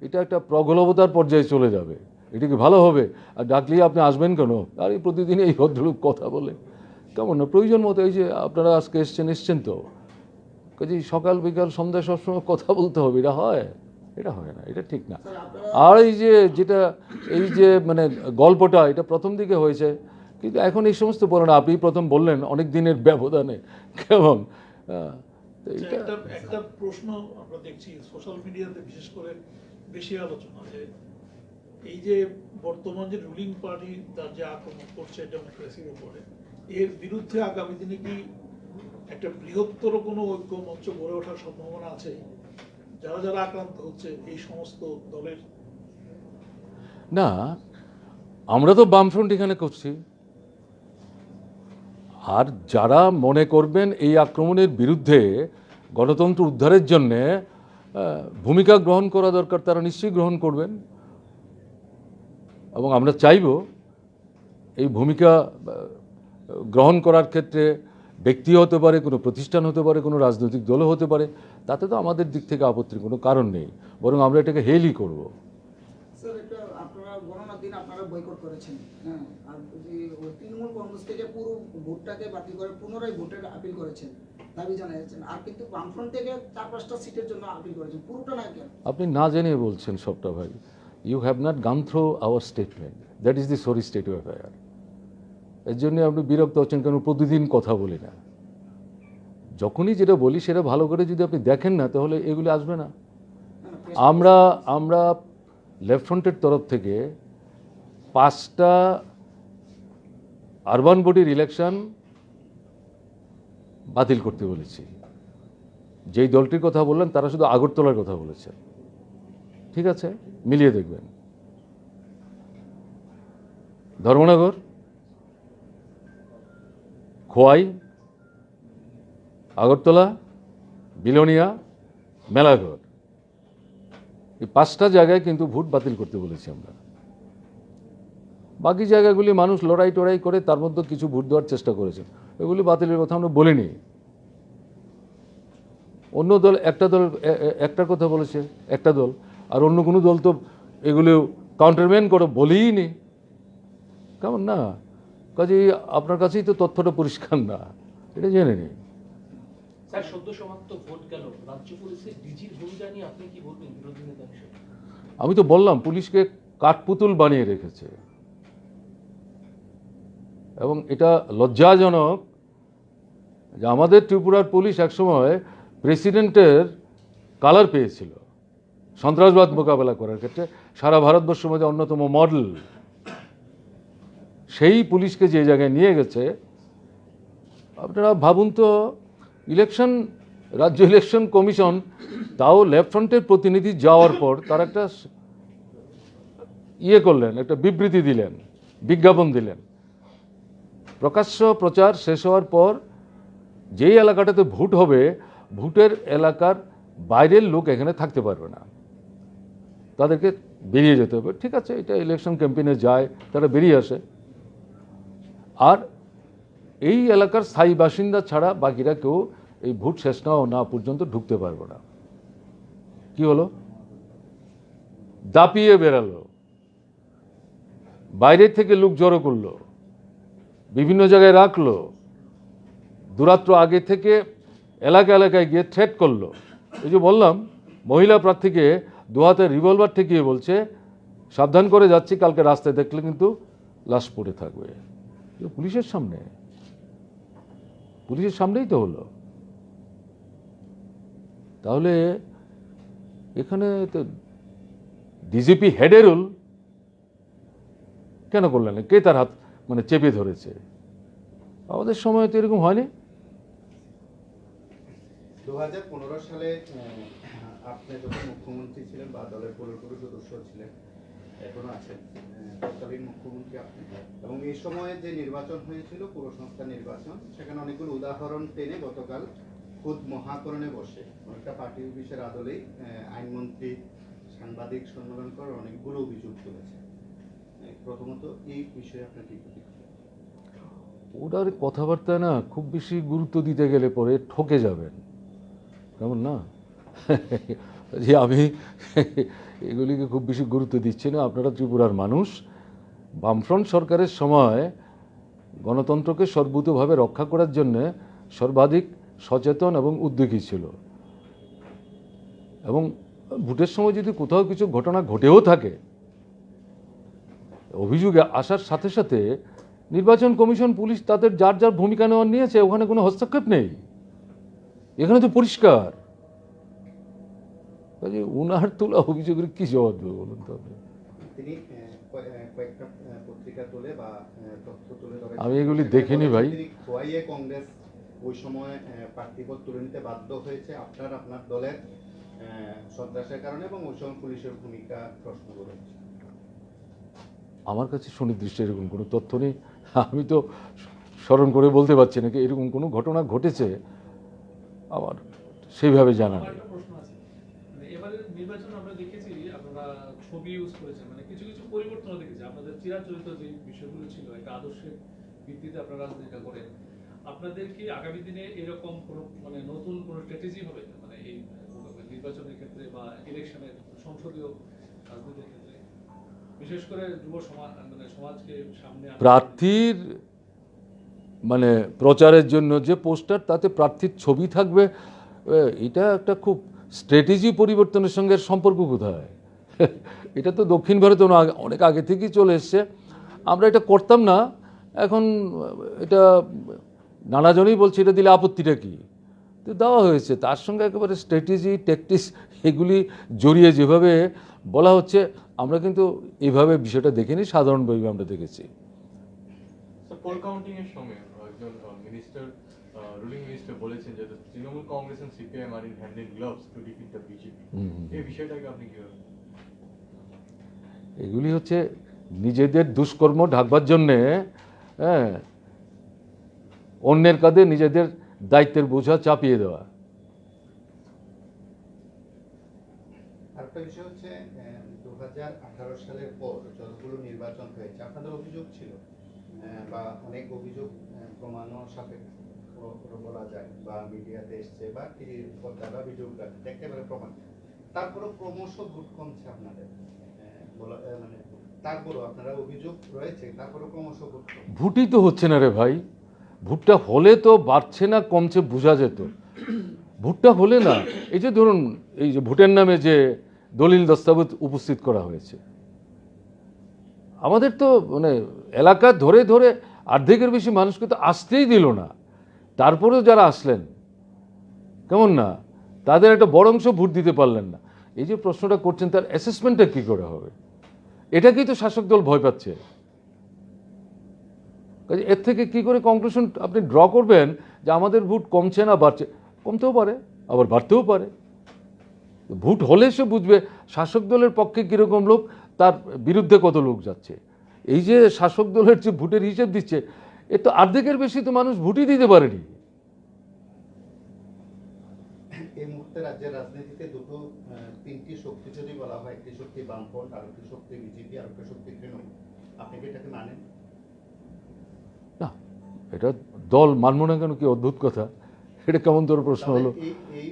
এটা একটা প্রগল্ভতার পর্যায়ে চলে যাবে। এটা কি ভালো হবে? আর ডাকলেই আপনি আসবেন কেন? আর এই প্রতিদিন এই ভদ্রলোক কথা বলে কেমন না? প্রয়োজন মতো এই যে আপনারা আজকে এসছেন তো কাজেই সকাল বিকাল সন্ধ্যা সবসময় কথা বলতে হবে, এটা হয়? এটা হয় না, এটা ঠিক না। আর এই যে মানে গল্পটা, এটা প্রথম দিকে হয়েছে, কিন্তু এখন এই সমস্ত বলে না। আপনি প্রথম বললেন অনেক দিনের ব্যবধানে, কেমন? তো আচ্ছা, এটা একটা প্রশ্ন আমরা দেখছি সোশ্যাল মিডিয়াতে বিশেষ করে বেশি আলোচনা, যে এই যে বর্তমান যে রুলিং পার্টি তার যে আক্রমণ করছে ডেমোক্রেসির উপরে, এর বিরুদ্ধে আগামী দিনে কি একটা বৃহত্তর কোনো ঐক্য মঞ্চ গড়ে ওঠার সম্ভাবনা আছে? যারা যারা আক্রান্ত হচ্ছে এই সমস্ত দলের? না, আমরা তো বামফ্রন্ট এখানে করছি। আর যারা মনে করবেন এই আক্রমণের বিরুদ্ধে গণতন্ত্র উদ্ধারের জন্যে ভূমিকা গ্রহণ করা দরকার, তারা নিশ্চয়ই গ্রহণ করবেন। এবং আমরা চাইব এই ভূমিকা গ্রহণ করার ক্ষেত্রে ব্যক্তি হতে পারে, কোনো প্রতিষ্ঠান হতে পারে, কোনো রাজনৈতিক দলও হতে পারে, তাতে তো আমাদের দিক থেকে আপত্তির কোনো কারণ নেই, বরং আমরা এটাকে হেলই করব। স্যার, এটা আপনারা গণনার দিন আপনারা বয়কট করেছেন, হ্যাঁ, আর যে তৃণমূল কংগ্রেস থেকে পুরো ভোটটাকে বাতিল করে পুনরায় ভোটের আপিল করেছেন, দাবি জানিয়েছেন, আর কিন্তু বামফ্রন্ট থেকে 4-5টা সিটের জন্য আপিল করেছেন, পুরোটা না কেন? আপনি না জেনে বলছেন সবটা ভাই। ইউ হ্যাভ নট গান through hour statement, that is the sorry state of affair. এর জন্য আপনি বিরক্ত হচ্ছেন কেন? প্রতিদিন কথা বলি না? যখনই যেটা বলি সেটা ভালো করে যদি আপনি দেখেন না, তাহলে এগুলি আসবে না। আমরা লেফট ফ্রন্টের তরফ থেকে 5টা আরবান বডির ইলেকশন বাতিল করতে বলেছি। যেই দলটির কথা বললেন তারা শুধু আগরতলার কথা বলেছে। ঠিক আছে, মিলিয়ে দেখবেন। ধর্মনগর, খোয়াই, আগরতলা, বিলোনিয়া, মেলাঘর, এই 5টা জায়গায় কিন্তু ভোট বাতিল করতে বলেছি আমরা। বাকি জায়গাগুলি মানুষ লড়াই টড়াই করে তার মধ্যে কিছু ভোট দেওয়ার চেষ্টা করেছেন, এগুলি বাতিলের কথা আমরা বলিনি। অন্য দল একটার কথা বলেছে একটা দল, আর অন্য কোনো দল তো এগুলো কাউন্টারম্যান করে বলেই নি, কেমন না? কাজেই আপনার কাছেই তো তথ্যটা পরিষ্কার না, এটা জেনে নিন। স্যার, সদ্য সমাপ্ত ভোট গেল, রাজ্য পুলিশের ডিজির ভূমিকা নিয়ে আপনি কি বলবেন বিরোধী নেতা হিসেবে? আমি তো বললাম পুলিশকে কাঠপুতুল বানিয়ে রেখেছে, এবং এটা লজ্জাজনক যে আমাদের ত্রিপুরার পুলিশ একসময় প্রেসিডেন্টের কালার পেয়েছিল সন্ত্রাসবাদ মোকাবেলা করার ক্ষেত্রে, সারা ভারতবর্ষের মধ্যে অন্যতম মডেল। সেই পুলিশকে যে জায়গায় নিয়ে গেছে, আপনারা ভাবুন তো, রাজ্য ইলেকশন কমিশন তাও লেফট ফ্রন্টের প্রতিনিধি যাওয়ার পর তার একটা করলেন, একটা বিবৃতি দিলেন, বিজ্ঞাপন দিলেন। প্রকাশ্য প্রচার শেষ হওয়ার পর যেই এলাকাটাতে ভোট হবে, ভোটের এলাকার বাইরের লোক এখানে থাকতে পারবে না, তাদেরকে বেরিয়ে যেতে হবে। ঠিক আছে, এটা ইলেকশন ক্যাম্পেইনে যায়, তারা বেরিয়ে আসে। আর এই এলাকার স্থায়ী বাসিন্দা ছাড়া বাকিরা কেউ এই ভোট শেষ না পর্যন্ত ঢুকতে পারবে না। কি হলো? দাপিয়ে বেরালো, বাইরের থেকে লোক জড়ো করলো, বিভিন্ন জায়গায় রাখলো, দুরাত্র আগে থেকে এলাকায় গিয়ে থ্রেট করলো। এই যে বললাম, মহিলা প্রার্থীকে দু হাতে রিভলভার ঠেকিয়ে বলছে, সাবধান করে যাচ্ছি, কালকে রাস্তায় দেখলে কিন্তু লাশ পড়ে থাকবে। পুলিশের সামনেই তো হলো। তাহলে এখানে তো ডিজিপি হেডের রোল কেন করলেন না? কে তার হাত মানে চেপে ধরেছে? আমাদের সময় তো এরকম হয়নি। 2015 সালে আপনি যখন মুখ্যমন্ত্রী ছিলেন বা দলের পুরোপুরি সদস্য ছিলেন, এখনো আছেন, তৎকালীন মুখ্যমন্ত্রী আপনি, এবং এই সময়ে যে নির্বাচন হয়েছিল পুর সংস্থা নির্বাচন, সেখানে অনেকগুলো উদাহরণ টেনে গতকাল খুদ মহাকরণে বসে অনেকটা পার্টি অফিসের আদলেই আইনমন্ত্রী সাংবাদিক সম্মেলন করার অনেকগুলো অভিযোগ তুলেছে। প্রথমত এই বিষয়ে আপনার কি প্রতিক্রিয়া? ওটার কথাবার্তা না খুব বেশি গুরুত্ব দিতে গেলে পরে ঠকে যাবেন, কেমন না? যে আমি এগুলিকে খুব বেশি গুরুত্ব দিচ্ছি না। আপনারা ত্রিপুরার মানুষ। বামফ্রন্ট সরকারের সময় গণতন্ত্রকে সর্বতোভাবে রক্ষা করার জন্যে সর্বাধিক সচেতন এবং উদ্যোগী ছিল, এবং ভোটের সময় যদি কোথাও কিছু ঘটনা ঘটেও থাকে, অভিযোগে আসার সাথে সাথে নির্বাচন কমিশন, পুলিশ তাদের যার ভূমিকা নেওয়ার নিয়েছে, ওখানে কোনো হস্তক্ষেপ নেই। এখানে তো পরিষ্কার। উনার তোলা অভিযোগের কি জবাব দেবে বলুন তো? তিনি কয়েকটা পত্রিকা তুলে বা তথ্য তুলে ধরে, আমি এগুলি দেখিনি ভাই। তিনি খোয়াইয়ে কংগ্রেস ওই সময় প্রার্থীপদ তুলে নিতে বাধ্য হয়েছে আপনার দলের সন্ত্রাসের কারণে, এবং ওই সময় পুলিশের ভূমিকা প্রশ্ন করেছে। আমার কাছে সুনির্দিষ্ট এরকম কোনো তথ্য নেই। আমি তো স্মরণ করে বলতে পারছি না কি এরকম কোনো ঘটনা ঘটেছে, আমার সেইভাবে জানা নেই। একটা প্রশ্ন আছে, মানে এবারের নির্বাচন আমরা দেখেছি আপনারা ছবি ইউজ করেছেন, মানে কিছু কিছু পরিবর্তনও দেখেছি। আপনাদের চিরাচরিত যে বিষয়গুলো ছিল, একটা আদর্শের ভিত্তিতে আপনারা রাজনীতিটা করেন। আপনাদের কি আগামী দিনে এরকম কোনো মানে নতুন কোনো স্ট্র্যাটেজি হবে, মানে এই নির্বাচনের ক্ষেত্রে বা ইলেকশনের সংসদীয় রাজনীতির ক্ষেত্রে, বিশেষ করে যুব সমাজ মানে সমাজকে সামনে প্রার্থীর মানে প্রচারের জন্য যে পোস্টার, তাতে প্রার্থীর ছবি থাকবে, এটা একটা খুব স্ট্র্যাটেজি পরিবর্তনের সঙ্গে সম্পর্ক কোথায়? এটা তো দক্ষিণ ভারতে অনেক আগে থেকেই চলে এসছে। আমরা এটা করতাম না, এখন এটা নানাজনই বলছে এটা দিলে আপত্তিটা কি, তো দেওয়া হয়েছে। তার সঙ্গে একেবারে স্ট্র্যাটেজি ট্যাকটিক্স এগুলি জড়িয়ে যেভাবে বলা হচ্ছে, আমরা কিন্তু এভাবে বিষয়টা দেখিনি, সাধারণভাবে আমরা দেখেছি। পোল কাউন্টিং এর সময় একজন মিনিস্টার, রুলিং মিনিস্টার বলেছেন যে তৃণমূল কংগ্রেস এবং CPIM are in hand in gloves to defeat the BJP. এই বিষয়টাকে আপনি কিভাবে? এগুলি হচ্ছে নিজেদের দুষ্কর্ম ঢাকবার জন্যে, হ্যাঁ, অন্যের কাঁধে নিজেদের দায়িত্বের বোঝা চাপিয়ে দেওয়া। আরেকটা বিষয় হচ্ছে 2018 সালের পর যতগুলো নির্বাচন হয়েছে, আপনাদের অভিযোগ ছিল বা অনেক অভিযোগ প্রমাণও সাপেক্ষ বলা যায়, বা মিডিয়াতে এসছে বা টিভির পর্দা বা ভিডিও একেবারে প্রমাণ, তারপরও ক্রমশ ভোট কমছে আপনাদের, মানে তারপরও আপনারা অভিযোগ রয়েছে, তারপরও ক্রমশ ভোট কমছে। ভোটই তো হচ্ছে না রে ভাই। ভোটটা হলে তো বাড়ছে না কমছে বোঝা যেত। ভোটটা হলে না, এই যে ধরুন এই যে ভোটের নামে যে দলিল দস্তাবেজ উপস্থিত করা হয়েছে, আমাদের তো মানে এলাকা ধরে ধরে অর্ধেকের বেশি মানুষকে তো আসতেই দিল না। তারপরেও যারা আসলেন, কেমন না, তাদের একটা বড় অংশ ভোট দিতে পারলেন না। এই যে প্রশ্নটা করছেন, তার অ্যাসেসমেন্টটা কী করে হবে? এটাকেই তো শাসক দল ভয় পাচ্ছে। কাজে এর থেকে কি করে কনক্লুশন আপনি ড্র করবেন যে আমাদের ভোট কমছে না বাড়ছে? কমতেও পারে, আবার বাড়তেও পারে। ভোট হলে সে বুঝবে শাসক দলের পক্ষে কীরকম লোক, তার বিরুদ্ধে কত লোক যাচ্ছে। এই যে শাসক দলের যে ভোটের হিসেব দিচ্ছে, এ তো অর্ধেকের বেশি তো মানুষ ভোটই দিতে পারেনি। এই মুহূর্তে রাজ্যের রাজনীতিতে তিনটি শক্তি যদি বলা হয়, একটি শক্তি বামফ্রন্ট, আরেকটি শক্তি বিজেপি, আরেকটি শক্তি তৃণমূল, আপনি কি এটাকে মানেন? না, এটা দল মানব না কেন? কি অদ্ভুত কথা, এটা কেমন তোর প্রশ্ন হলো? এই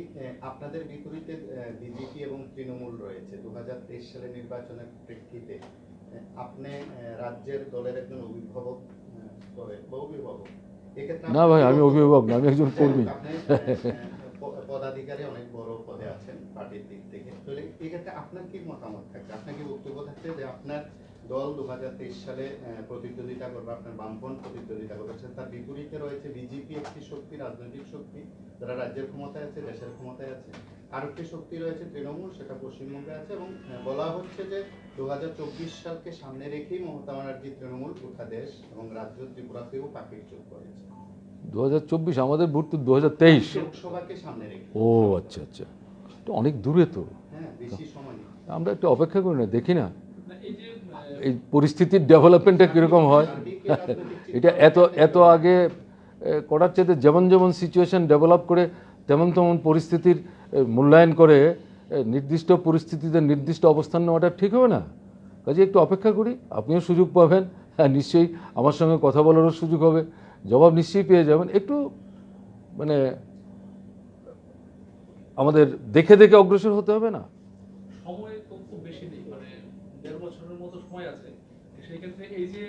আপনাদের বিপরীতে বিজেপি এবং তৃণমূল রয়েছে 2023 সালের নির্বাচনের প্রেক্ষিতে। আপনি রাজ্যের দলের একজন অভিভাবক বা অভিভাবক, এক্ষেত্রে না ভাই, আমি অভিভাবক না, আমি একজন কর্মী। আপনি পদাধিকারী অনেক বড় পদে আছেন পার্টির দিক থেকে, তো এক্ষেত্রে আপনার কি মতামত থাকবে, আপনার কি বক্তব্য থাকছে যে আপনার দল 2023 সালে প্রতিদ্বন্দ্বিতা করবে, আপনার বামফ্রন্ট প্রতিদ্বন্দ্বিতা করছে, তার বিপরীতে রয়েছে বিজেপি একটি শক্তি, রাজনৈতিক শক্তি যারা রাজ্যের ক্ষমতায় আছে, দেশের ক্ষমতায় আছে, আরেকটি শক্তি রয়েছে তৃণমূল, সেটা পশ্চিমবঙ্গে আছে, এবং বলা হচ্ছে যে 2024 সালকে সামনে রেখেই মমতা ব্যানার্জি তৃণমূল গোটা দেশ এবং রাজ্য ত্রিপুরাতেও পাখির চোখ করেছে 2024 আমাদের ভোট তো 2023। লোকসভাকে সামনে রেখে। ও আচ্ছা আচ্ছা, এটা অনেক দূরে তো, হ্যাঁ, বেশি সময় নেই। আমরা একটু অপেক্ষা করি না, দেখি না না, এই যে এই পরিস্থিতির ডেভেলপমেন্টটা কীরকম হয়। এটা এত আগে করার চাইতে যেমন যেমন সিচুয়েশন ডেভেলপ করে তেমন তেমন পরিস্থিতির মূল্যায়ন করে নির্দিষ্ট পরিস্থিতিতে নির্দিষ্ট অবস্থান নেওয়াটা ঠিক হবে না। কাজে একটু অপেক্ষা করি, আপনিও সুযোগ পাবেন, হ্যাঁ নিশ্চয়ই আমার সঙ্গে কথা বলারও সুযোগ হবে, জবাব নিশ্চয়ই পেয়ে যাবেন। একটু মানে আমাদের দেখে দেখে অগ্রসর হতে হবে না। সময় তো খুব বেশি নেই, মানে 1.5 বছরের মতো সময় আছে। সেই ক্ষেত্রে এই যে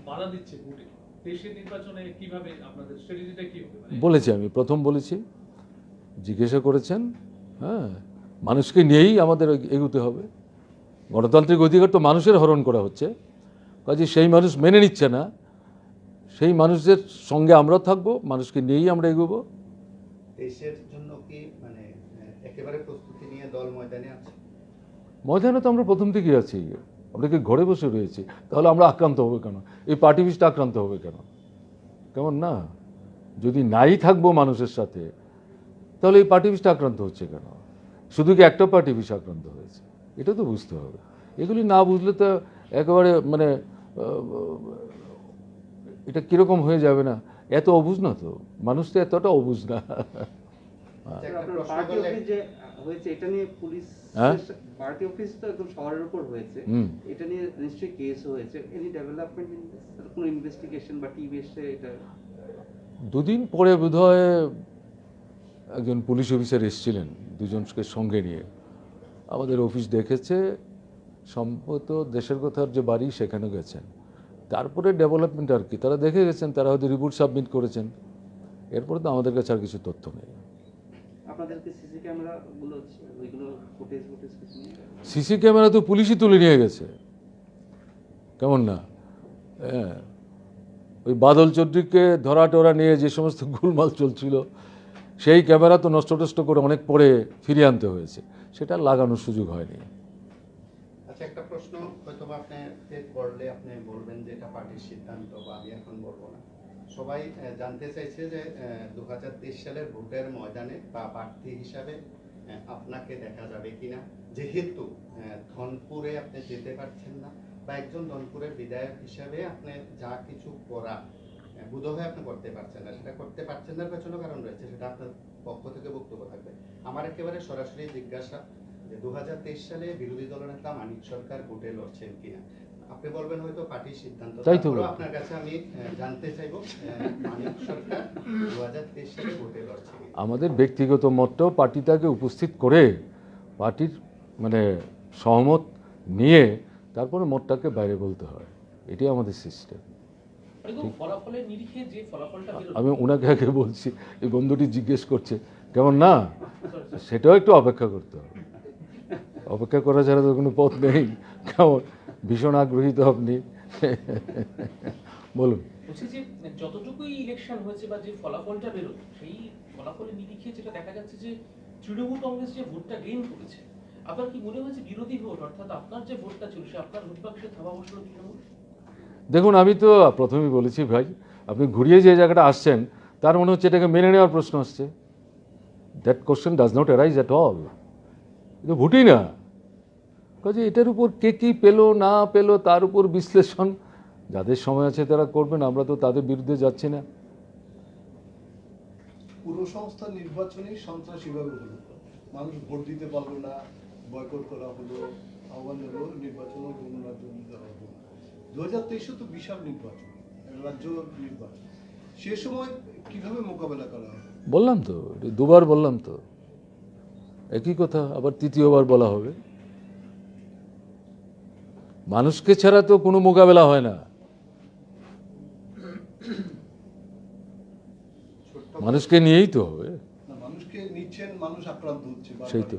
বাধা দিচ্ছে ভোটে, দেশের নির্বাচনে কিভাবে আপনাদের স্ট্র্যাটেজিটা কি হবে? বলেছি, আমি প্রথম বলেছি, জিজ্ঞাসা করেছেন, হ্যাঁ মানুষকে নিয়েই আমাদের এগোতে হবে। গণতান্ত্রিক অধিকার তো মানুষের হরণ করা হচ্ছে, কাজে সেই মানুষ মেনে নিচ্ছে না, সেই মানুষদের সঙ্গে আমরা থাকবো, মানুষকে নিয়েই আমরা এগোবো। দেশের জন্য কি মানে একেবারে প্রস্তুতি নিয়ে দল ময়দানে আছে? ময়দানে তো আমরা প্রথম থেকেই আছি, আমরা কি ঘরে বসে রয়েছি? তাহলে আমরা আক্রান্ত হবে কেন? এই পার্টি পিছটা আক্রান্ত হবে কেন? কেমন না? যদি নাই থাকবো মানুষের সাথে, তাহলে এই পার্টি পিছটা আক্রান্ত হচ্ছে কেন? শুধু কি একটা পার্টি পিছ আক্রান্ত হয়েছে? এটা তো বুঝতে হবে। এগুলি না বুঝলে তো একেবারে মানে এটা কীরকম হয়ে যাবে না? এত অবুঝ না তো, মানুষ তো এতটা অবুঝ না। আপনার পার্টি অফিস যে হয়েছে এটা নিয়ে পুলিশ, হ্যাঁ? পার্টি অফিস তো একদম শহরের উপর হয়েছে, এটা নিয়ে নিশ্চয়ই কেস হয়েছে। এনি ডেভেলপমেন্ট ইন দিস, কোনো ইনভেস্টিগেশন বা টিভি এসে এটা? দুদিন পরে বোধহয় একজন পুলিশ অফিসার এসেছিলেন দুজনকে সঙ্গে নিয়ে, আমাদের অফিস দেখেছে, সম্ভবত দেশের কথার যে বাড়ি সেখানে গেছেন। তারপরে ডেভেলপমেন্ট আর কি, তারা দেখে গেছেন, তারা হয়তো রিপোর্ট সাবমিট করেছেন, এরপরে তো আমাদের কাছে আর কিছু তথ্য নেই। আপনাদেরকে সিসি ক্যামেরাগুলো ওইগুলো ফুটেজ কিছু নিয়ে? সিসি ক্যামেরা তো পুলিশই তুলে নিয়ে গেছে, কেমন না? হ্যাঁ, ওই বাদল চৌধুরীকে ধরা টরা নিয়ে যে সমস্ত গোলমাল চলছিল, সেই ক্যামেরা তো নষ্ট টষ্ট করে অনেক পরে ফিরিয়ে আনতে হয়েছে, সেটা লাগানোর সুযোগ হয়নি। আচ্ছা, একটা প্রশ্ন হয়তো আপনি করলে আপনি বলবেন যে এটা পার্টির সিদ্ধান্ত, বা আমি এখন বলবো না। সবাই জানতে চাইছে যে 2023 সালের ভোটের ময়দানে বা প্রার্থী হিসাবে আপনাকে দেখা যাবে কিনা, যেহেতু ধনপুরে আপনি যেতে পারছেন না, বা একজন ধনপুরের বিধায়ক হিসাবে আপনি যা কিছু করা বোধহয় আপনি করতে পারছেন না, সেটা করতে পারছেন না পেছনে কারণ রয়েছে, সেটা আপনার পক্ষ থেকে বক্তব্য থাকবে। আমার একেবারে সরাসরি জিজ্ঞাসা যে 2023 সালে বিরোধী দলনেতা মানিক সরকার ভোটে লড়ছেন কিনা। আপনি বলবেন হয়তো পার্টির সিদ্ধান্ত, তাই তো তারপরেও আপনার কাছে আমি জানতে চাইবো মানিক সরকার 2023 সালে ভোটে লড়ছে কিনা। আমাদের ব্যক্তিগত মতটাও পার্টিটাকে উপস্থিত করে পার্টির মানে সহমত নিয়ে তারপরে মতটাকে বাইরে বলতে হয়, এটাই আমাদের সিস্টেম। ফলাফলের নিরিখে যে ফলাফলটা বেরোলো, আমি ওনাকে আগে বলছি, এই বন্ধুটি জিজ্ঞেস করছে কেমন না, সেটাও একটু অপেক্ষা করতে হবে, অপেক্ষা করা ছাড়া তো কোনো পথ নেই। কেমন ভীষণ আগ্রহী তো আপনি, বলুন। বলছি যে যতটুকুই ইলেকশন হয়েছে বা যে ফলাফলটা বেরোলো, সেই ফলাফলের নিরিখে যেটা দেখা যাচ্ছে যে তৃণমূল কংগ্রেস যে ভোটটা গেইন করেছে, আপনার কি মনে হয়েছে বিরোধী ভোট, অর্থাৎ আপনার যে ভোটটা ছিল সে আপনার ভোট বাক্সে থাবা বসলো তৃণমূল? দেখুন, আমি তো প্রথমেই বলেছি ভাই, আপনি ঘুরিয়ে যে জায়গাটা আসছেন তার মনে হচ্ছে এটাকে মেনে নেওয়ার প্রশ্ন আসছে। That question does not arise at all. এটা ভোটই না, কাজে এটার উপর কে কী পেলো না পেলো তার উপর বিশ্লেষণ যাদের সময় আছে তারা করবেন, আমরা তো তাদের বিরুদ্ধে যাচ্ছি না। পুর সংস্থা নির্বাচনে সন্ত্রাসীভাবে হলো, মানুষ ভোট দিতে পারলো না, বয়কট করা হলো, আহ্বান হলো, নির্বাচনও গণনার জন্য দেওয়া হলো। 2023 তো বিশাল নির্বাচন, রাজ্য নির্বাচন, সে সময় কিভাবে মোকাবেলা করা হবে? বললাম তো, দুবার বললাম তো, একই কথা আবার তৃতীয়বার বলা হবে। মানুষকে ছাড়া তো কোনো মোকাবেলা হয় না। মানুষকে নিয়েই তো হবে, না, মানুষকে নিচ্ছেন, মানুষ আক্রান্ত হচ্ছে বারবার। সেই তো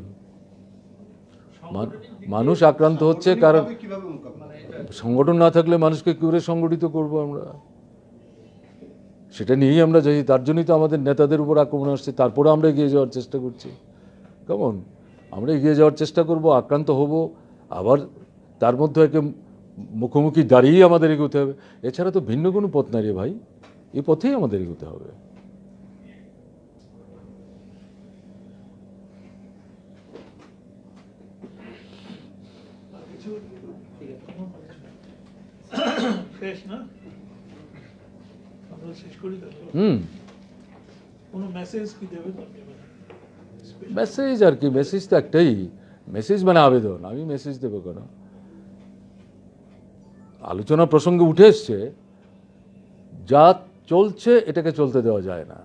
সাংগঠনিক দিক দিয়ে মানুষ আক্রান্ত হচ্ছে কারণ সাংগঠনিকভাবে কিভাবে মোকাবিলা মানে এটা সংগঠন না থাকলে মানুষকে কী করে সংগঠিত করব আমরা, সেটা নিয়েই আমরা যাই। তার জন্যই তো আমাদের নেতাদের উপর আক্রমণ আসছে, তারপরে আমরা এগিয়ে যাওয়ার চেষ্টা করছি। কেমন আমরা এগিয়ে যাওয়ার চেষ্টা করব, আক্রান্ত হব, আবার তার মধ্যে একে মুখোমুখি দাঁড়িয়েই আমাদের এগোতে হবে। এছাড়া তো ভিন্ন কোনো পথ নাই রে ভাই, এই পথেই আমাদের এগোতে হবে। কিছু শেষ না, আমরা শেষ করি তাহলে। কোনো মেসেজ কি দেবেন আপনি? মেসেজ আর কি, মেসেজ তো একটাই, মেসেজ মানে আবেদন। আমি মেসেজ দেবো কেন? আলোচনা প্রসঙ্গে উঠে এসছে, যা চলছে এটাকে চলতে দেওয়া যায় না,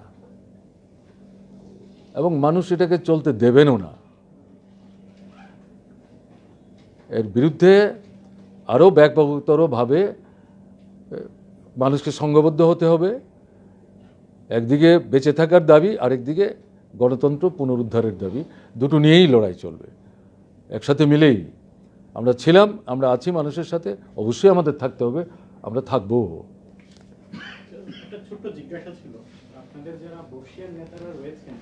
এবং মানুষ এটাকে চলতে দেবেনও না। এর বিরুদ্ধে আরও ব্যাপকতরভাবে মানুষকে সংঘবদ্ধ হতে হবে। একদিকে বেঁচে থাকার দাবি, আরেকদিকে গণতন্ত্র পুনরুদ্ধারের দাবি, দুটো নিয়েই লড়াই চলবে, একসাথে মিলেই। আমরা ছিলাম, আমরা আছি মানুষের সাথে, অবশ্যই আমাদের থাকতে হবে, আমরা থাকবো। একটা ছোট্ট জিজ্ঞাসা ছিল, আপনাদের যারা বর্ষীয়ান নেতারা রয়েছেন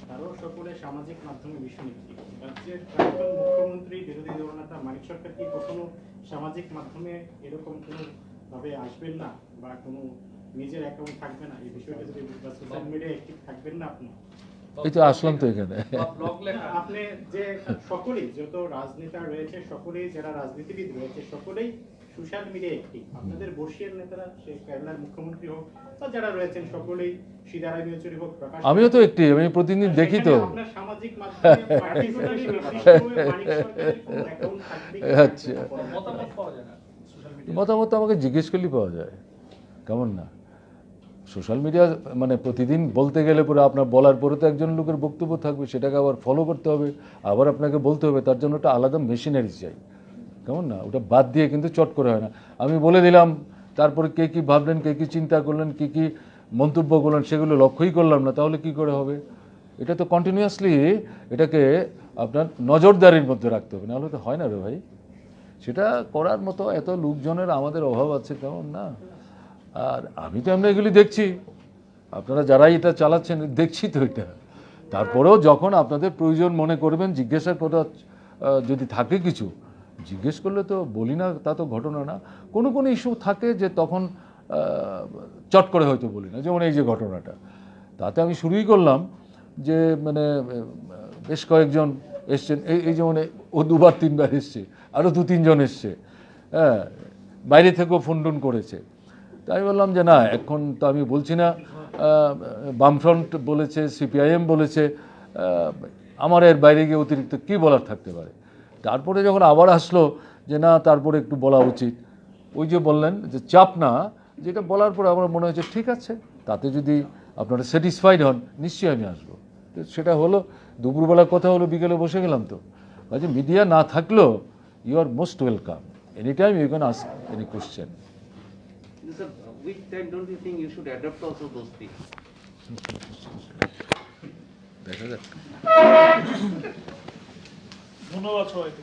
তারাও সকলে সামাজিক মাধ্যমে বিষয়ভিত্তিক। রাজ্যের প্রাক্তন মুখ্যমন্ত্রী বিরোধী দলনেতা মানিক সরকার কি কখনো সামাজিক মাধ্যমে এরকম কোনো ভাবে আসবেন না, বা কোনো নিজের অ্যাকাউন্ট থাকবে না, এই বিষয়টা যদি সোশ্যাল মিডিয়ায় অ্যাক্টিভ থাকবেন না আপনি? এই তো আসলাম তো এখানে। ব্লগ লেখা আপনি যে সকলেই, যত রাজনেতা রয়েছে সকলেই, যারা রাজনীতিবিদ রয়েছে সকলেই সোশ্যাল মিডিয়ায় অ্যাক্টিভ। আপনাদের বর্ষীয়ান নেতারা, সে কেরালার মুখ্যমন্ত্রী হোক বা যারা রয়েছেন সকলেই, সীতারাম ইয়েচুরি হোক, প্রকাশ, আমিও তো একটি, আমি প্রতিদিন দেখি তো। আপনার সামাজিক মাধ্যমে পার্টিকুলারলি নির্দিষ্টভাবে মানিক সরকারের কোনো অ্যাকাউন্ট থাকবে কি? আচ্ছা। মতামত পাওয়া যায় না সোশ্যাল মিডিয়া। মতামত আমাকে জিজ্ঞেস করলেই পাওয়া যায়, কেমন না? সোশ্যাল মিডিয়া মানে প্রতিদিন বলতে গেলে পরে আপনার বলার পরে তো একজন লোকের বক্তব্য থাকবে, সেটাকে আবার ফলো করতে হবে, আবার আপনাকে বলতে হবে, তার জন্য একটা আলাদা মেশিনারি চাই, কেমন না? ওটা বাদ দিয়ে কিন্তু চট করে হয় না। আমি বলে দিলাম, তারপরে কে কী ভাবলেন, কে কী চিন্তা করলেন, কী কী মন্তব্য করলেন, সেগুলো লক্ষ্যই করলাম না, তাহলে কি করে হবে? এটা তো কন্টিনিউয়াসলি এটাকে আপনার নজরদারির মধ্যে রাখতে হবে, নাহলে তো হয় না রে ভাই। সেটা করার মতো এত লোকজনের আমাদের অভাব আছে, কেমন না? আর আমি তো আমরা এগুলি দেখছি, আপনারা যারাই এটা চালাচ্ছেন দেখছি তো এটা। তারপরেও যখন আপনাদের প্রয়োজন মনে করবেন, জিজ্ঞাসা করা যদি থাকে কিছু, জিজ্ঞেস করলে তো বলি না, তা তো ঘটনা না। কোনো কোনো ইস্যু থাকে যে তখন চট করে হয়তো বলি না, যেমন এই যে ঘটনাটা, তাতে আমি শুরুই করলাম যে মানে বেশ কয়েকজন এসছেন, এই যেমন ও দুবার তিনবার এসছে, আরও দু তিনজন এসছে, হ্যাঁ, বাইরে থেকেও ফোন টোন করেছে। তাই বললাম যে না, এখন তো আমি বলছি না, বামফ্রন্ট বলেছে, সিপিআইএম বলেছে, আমার এর বাইরে গিয়ে অতিরিক্ত কী বলার থাকতে পারে। তারপরে যখন আবার আসলো যে না, তারপরে একটু বলা উচিত, ওই যে বললেন যে চাপ না, যেটা বলার পরে আমার মনে হয়েছে ঠিক আছে, তাতে যদি আপনারা স্যাটিসফাইড হন নিশ্চয়ই আমি আসবো। তো সেটা হলো, দুপুরবেলা কথা হলো, বিকেলে বসে গেলাম। তো কাজে মিডিয়া না থাকলেও you are most welcome, any time you can ask any question. Sir, with time, don't you think you should adopt also those things? দেখা যাক। ধন্যবাদ সবাইকে।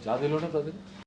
চা দিল না তাদের?